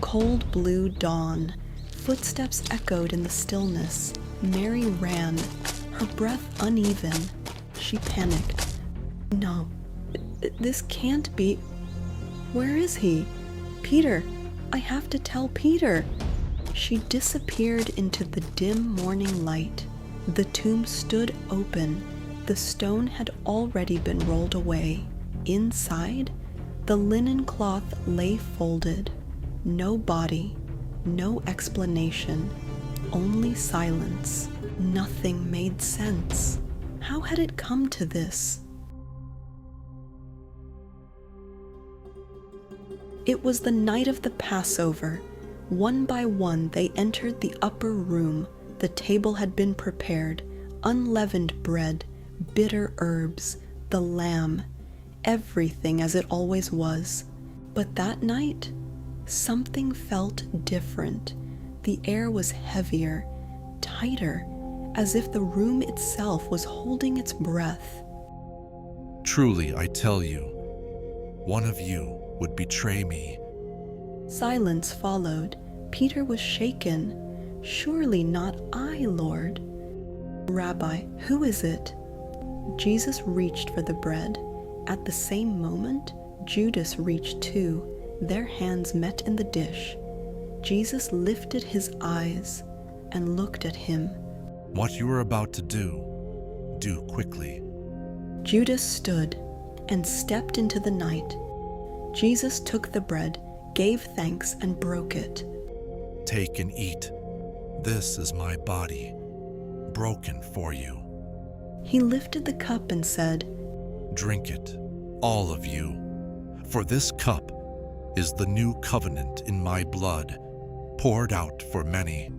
Cold blue dawn. Footsteps echoed in the stillness. Mary ran, her breath uneven. She panicked. No, this can't be. Where is he? Peter, I have to tell Peter. She disappeared into the dim morning light. The tomb stood open. The stone had already been rolled away. Inside, the linen cloth lay folded. No body, no explanation, only silence. Nothing made sense. How had it come to this? It was the night of the Passover. One by one they entered the upper room. The table had been prepared, unleavened bread, bitter herbs, the lamb, everything as it always was. But that night, something felt different. The air was heavier, tighter, as if the room itself was holding its breath. Truly, I tell you, one of you would betray me. Silence followed. Peter was shaken. Surely not I, Lord. Rabbi, who is it? Jesus reached for the bread. At the same moment, Judas reached too. Their hands met in the dish. Jesus lifted his eyes and looked at him. What you are about to do quickly. Judas stood and stepped into the night. Jesus took the bread, gave thanks, and broke it. Take and eat. This is my body, broken for you. He lifted the cup and said, Drink it, all of you, for this cup is the new covenant in my blood, poured out for many.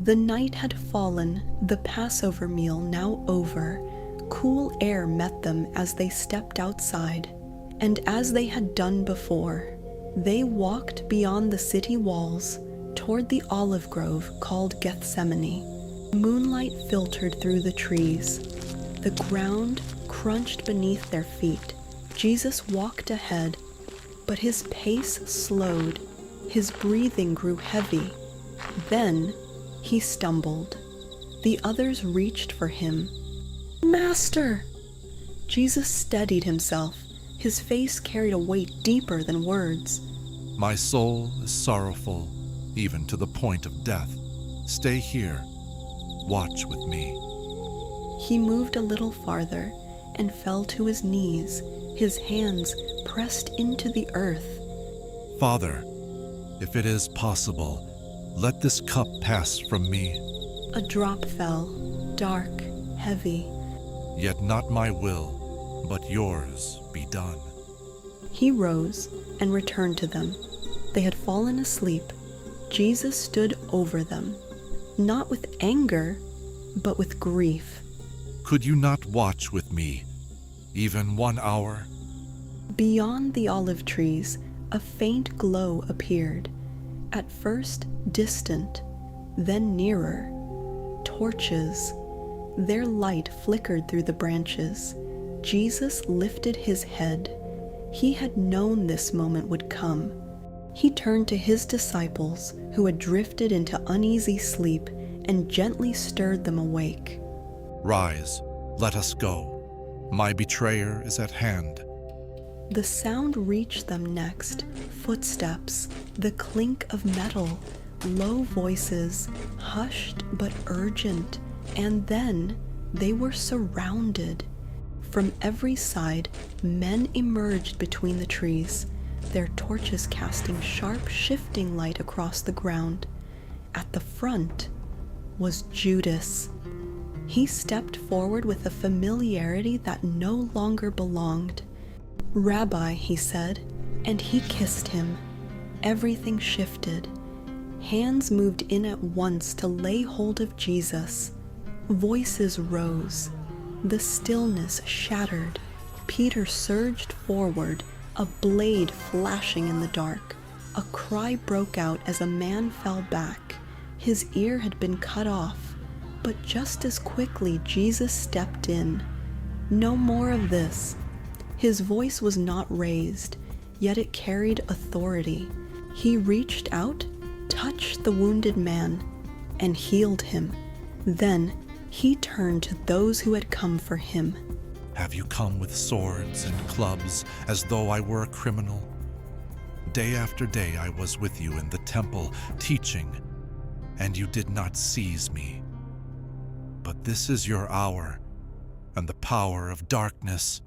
The night had fallen, the Passover meal now over. Cool air met them as they stepped outside, and as they had done before, they walked beyond the city walls toward the olive grove called Gethsemane. Moonlight filtered through the trees. The ground crunched beneath their feet. Jesus walked ahead, but his pace slowed. His breathing grew heavy. Then he stumbled. The others reached for him. Master! Jesus steadied himself. His face carried a weight deeper than words. My soul is sorrowful, even to the point of death. Stay here. Watch with me. He moved a little farther and fell to his knees, his hands pressed into the earth. Father, if it is possible, let this cup pass from me. A drop fell, dark, heavy. Yet not my will, but yours be done. He rose and returned to them. They had fallen asleep. Jesus stood over them, not with anger, but with grief. Could you not watch with me, even 1 hour? Beyond the olive trees, a faint glow appeared. At first distant, then nearer. Torches. Their light flickered through the branches. Jesus lifted his head. He had known this moment would come. He turned to his disciples, who had drifted into uneasy sleep, and gently stirred them awake. Rise, let us go. My betrayer is at hand. The sound reached them next. Footsteps, the clink of metal, low voices, hushed but urgent, and then they were surrounded. From every side, men emerged between the trees, their torches casting sharp, shifting light across the ground. At the front was Judas. He stepped forward with a familiarity that no longer belonged. Rabbi, he said, and he kissed him. Everything shifted. Hands moved in at once to lay hold of Jesus. Voices rose. The stillness shattered. Peter surged forward, a blade flashing in the dark. A cry broke out as a man fell back. His ear had been cut off, but just as quickly Jesus stepped in. No more of this. His voice was not raised, yet it carried authority. He reached out, touched the wounded man, and healed him. Then he turned to those who had come for him. Have you come with swords and clubs as though I were a criminal? Day after day I was with you in the temple teaching, and you did not seize me. But this is your hour and the power of darkness.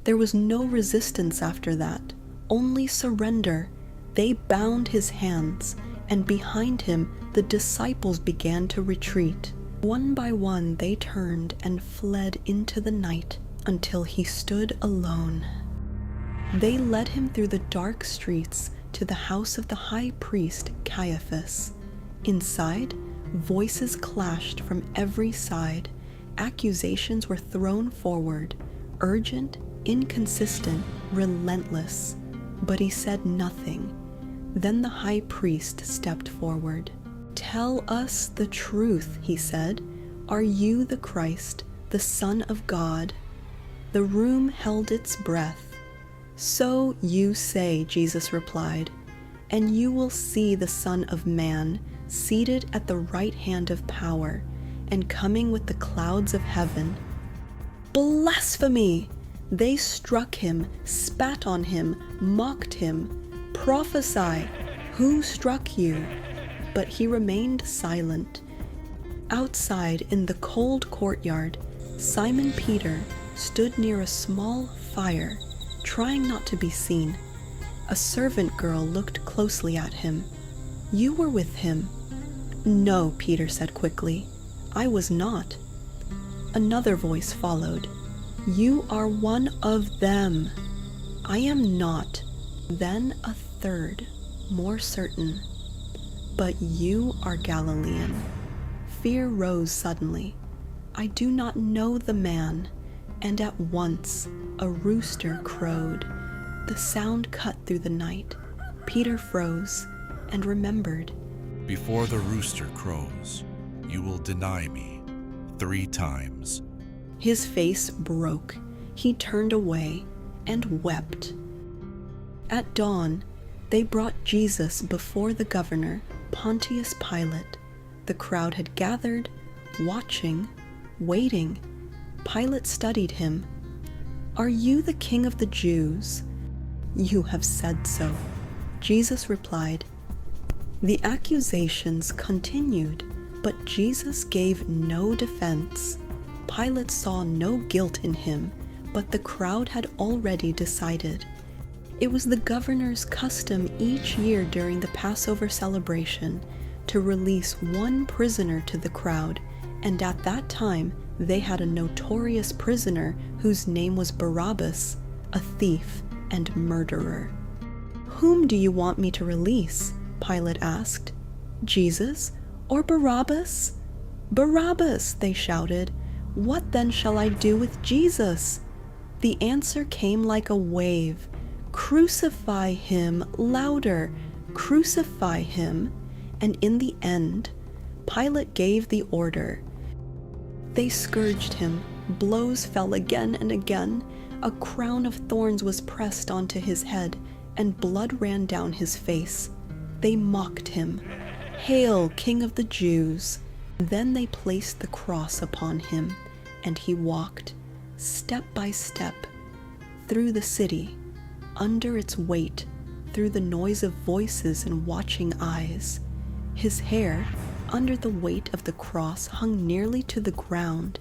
There was no resistance after that, only surrender. They bound his hands, and behind him the disciples began to retreat. One by one they turned and fled into the night until he stood alone. They led him through the dark streets to the house of the high priest Caiaphas. Inside, voices clashed from every side. Accusations were thrown forward, urgent, inconsistent, relentless. But he said nothing. Then the high priest stepped forward. "Tell us the truth," he said. "Are you the Christ, the Son of God?" The room held its breath. "So you say," Jesus replied, "and you will see the Son of Man seated at the right hand of power and coming with the clouds of heaven." Blasphemy! They struck him, spat on him, mocked him. "Prophesy! Who struck you?" But he remained silent. Outside in the cold courtyard, Simon Peter stood near a small fire, trying not to be seen. A servant girl looked closely at him. "You were with him." "No," Peter said quickly. "I was not." Another voice followed. "You are one of them." "I am not." Then a third, more certain. "But you are Galilean." Fear rose suddenly. "I do not know the man." And at once a rooster crowed. The sound cut through the night. Peter froze and remembered. Before the rooster crows, you will deny me 3 times. His face broke. He turned away and wept. At dawn, they brought Jesus before the governor, Pontius Pilate. The crowd had gathered, watching, waiting. Pilate studied him. "Are you the king of the Jews?" "You have said so," Jesus replied. The accusations continued, but Jesus gave no defense. Pilate saw no guilt in him, but the crowd had already decided. It was the governor's custom each year during the Passover celebration to release one prisoner to the crowd, and at that time they had a notorious prisoner whose name was Barabbas, a thief and murderer. "Whom do you want me to release?" Pilate asked. "Jesus or Barabbas?" "Barabbas!" they shouted. "What then shall I do with Jesus?" The answer came like a wave. "Crucify him!" Louder! "Crucify him!" And in the end, Pilate gave the order. They scourged him. Blows fell again and again. A crown of thorns was pressed onto his head, and blood ran down his face. They mocked him. "Hail, King of the Jews!" Then they placed the cross upon him, and he walked, step by step, through the city, under its weight, through the noise of voices and watching eyes. His hair, under the weight of the cross, hung nearly to the ground.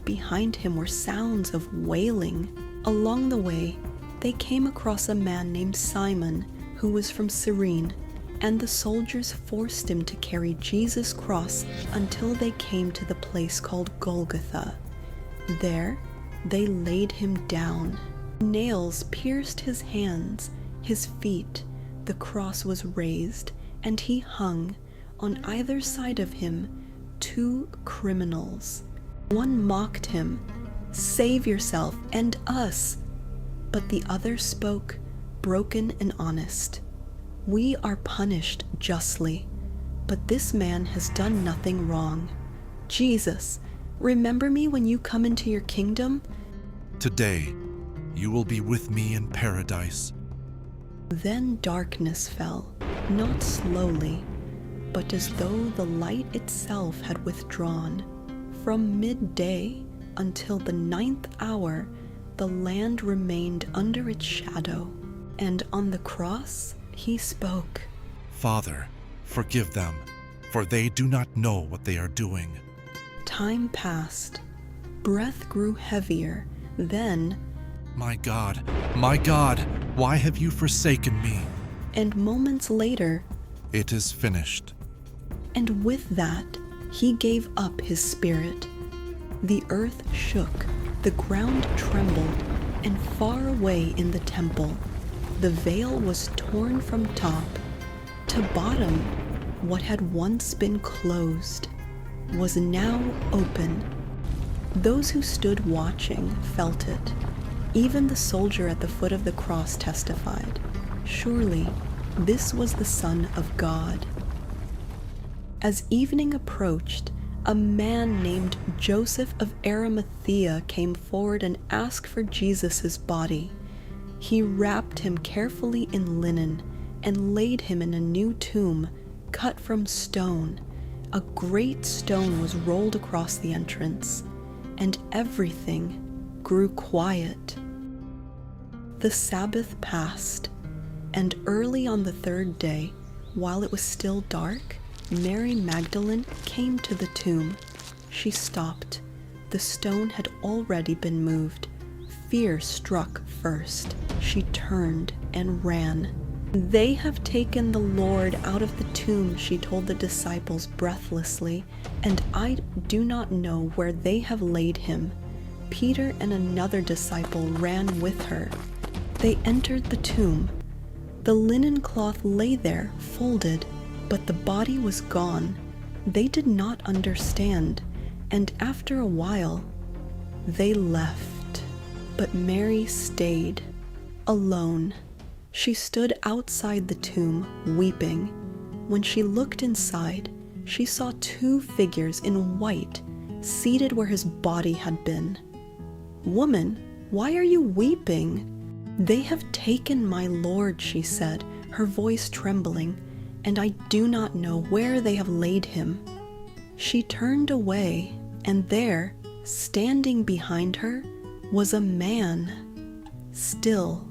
Behind him were sounds of wailing. Along the way, they came across a man named Simon, who was from Cyrene, and the soldiers forced him to carry Jesus' cross until they came to the place called Golgotha. There, they laid him down. Nails pierced his hands, his feet. The cross was raised, and he hung. On either side of him, 2 criminals. One mocked him, "Save yourself and us." But the other spoke, broken and honest. "We are punished justly, but this man has done nothing wrong. Jesus, remember me when you come into your kingdom." Today, you will be with me in paradise. Then darkness fell. not slowly, but as though the light itself had withdrawn. From midday until the 9th hour, the land remained under its shadow, and on the cross he spoke, "Father, forgive them, for they do not know what they are doing." Time passed. Breath grew heavier. Then, My God, why have you forsaken me?" and moments later, "It is finished." and with that, he gave up his spirit. The earth shook, the ground trembled, and far away in the temple, the veil was torn from top to bottom. What had once been closed was now open. Those who stood watching felt it. Even the soldier at the foot of the cross testified, surely this was the Son of God. As evening approached, a man named Joseph of Arimathea came forward and asked for Jesus' body. He wrapped him carefully in linen and laid him in a new tomb cut from stone. A great stone was rolled across the entrance, and everything grew quiet. The Sabbath passed, and early on the 3rd day, while it was still dark, Mary Magdalene came to the tomb. She stopped. The stone had already been moved. Fear struck first. She turned and ran. "They have taken the Lord out of the tomb," she told the disciples breathlessly, "and I do not know where they have laid him." Peter and another disciple ran with her. They entered the tomb. The linen cloth lay there, folded, but the body was gone. They did not understand, and after a while, they left. But Mary stayed, alone. She stood outside the tomb, weeping. When she looked inside, she saw 2 figures in white, seated where his body had been. "Woman, why are you weeping?" "They have taken my Lord," she said, her voice trembling, "and I do not know where they have laid him." She turned away, and there, standing behind her, was a man, still,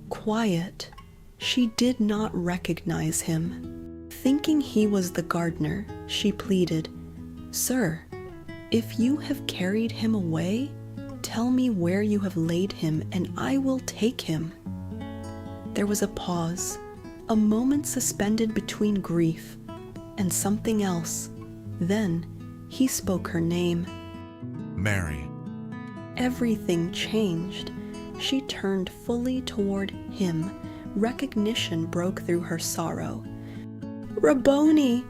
quiet. She did not recognize him. Thinking he was the gardener, she pleaded, "Sir, if you have carried him away, tell me where you have laid him, and I will take him." There was a pause, a moment suspended between grief and something else. Then he spoke her name. "Mary." Everything changed. She turned fully toward him. Recognition broke through her sorrow. "Rabboni!"